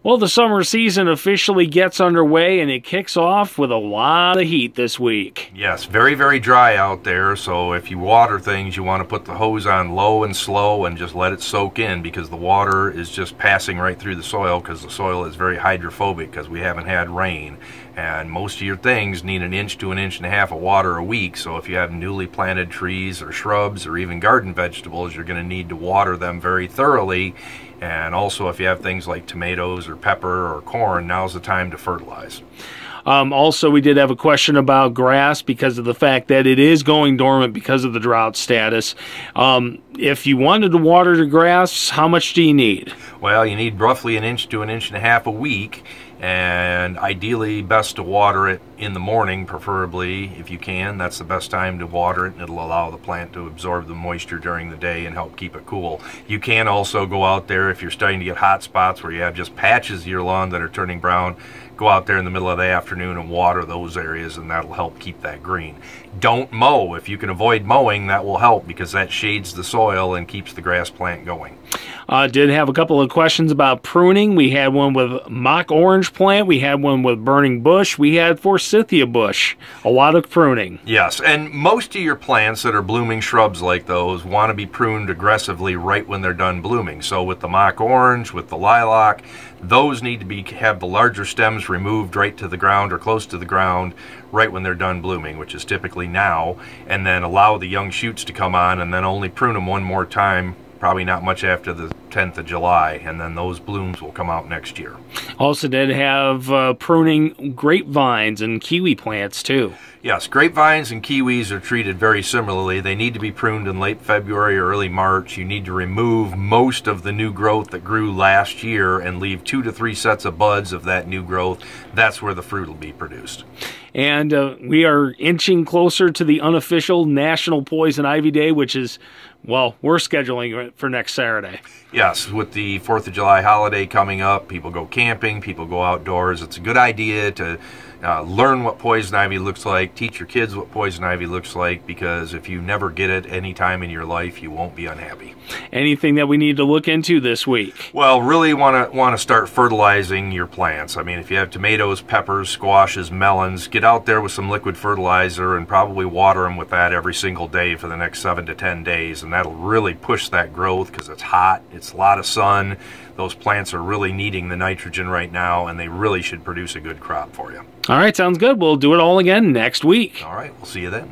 Well, the summer season officially gets underway, and it kicks off with a lot of heat this week. Yes, very, very dry out there, so if you water things, you want to put the hose on low and slow and just let it soak in, because the water is just passing right through the soil, because the soil is very hydrophobic because we haven't had rain. And most of your things need 1 inch to 1.5 inches of water a week, so if you have newly planted trees or shrubs or even garden vegetables, you're going to need to water them very thoroughly. And also, if you have things like tomatoes or pepper or corn, now's the time to fertilize. Also, we did have a question about grass because of the fact that it is going dormant because of the drought status. If you wanted to water the grass, how much do you need? Well, you need roughly 1 inch to 1.5 inches a week, and ideally best to water it in the morning, preferably if you can. That's the best time to water it, and it'll allow the plant to absorb the moisture during the day and help keep it cool. You can also go out there if you're starting to get hot spots where you have just patches of your lawn that are turning brown. Go out there in the middle of the afternoon and water those areas, and that'll help keep that green. Don't mow. If you can avoid mowing, that will help, because that shades the soil and keeps the grass plant going. Did have a couple of questions about pruning. We had one with mock orange plant. We had one with burning bush. We had forsythia bush. A lot of pruning. Yes, and most of your plants that are blooming shrubs like those want to be pruned aggressively right when they're done blooming. So with the mock orange, with the lilac, those need to have the larger stems removed right to the ground or close to the ground right when they're done blooming, which is typically now, and then allow the young shoots to come on, and then only prune them one more time, probably not much after the 10th of July, and then those blooms will come out next year. Also did have pruning grapevines and kiwi plants too. Yes, grapevines and kiwis are treated very similarly. They need to be pruned in late February or early March. You need to remove most of the new growth that grew last year and leave 2 to 3 sets of buds of that new growth. That's where the fruit will be produced. And we are inching closer to the unofficial National Poison Ivy Day, which is, well, we're scheduling it for next Saturday. Yes, with the 4th of July holiday coming up, people go camping, people go outdoors. It's a good idea to learn what poison ivy looks like, teach your kids what poison ivy looks like, because if you never get it any time in your life, you won't be unhappy. Anything that we need to look into this week? Well, really want to start fertilizing your plants. I mean, if you have tomatoes, peppers, squashes, melons, get out there with some liquid fertilizer and probably water them with that every single day for the next 7 to 10 days, and that'll really push that growth because it's hot, it's a lot of sun. Those plants are really needing the nitrogen right now, and they really should produce a good crop for you. All right, sounds good. We'll do it all again next week. All right, we'll see you then.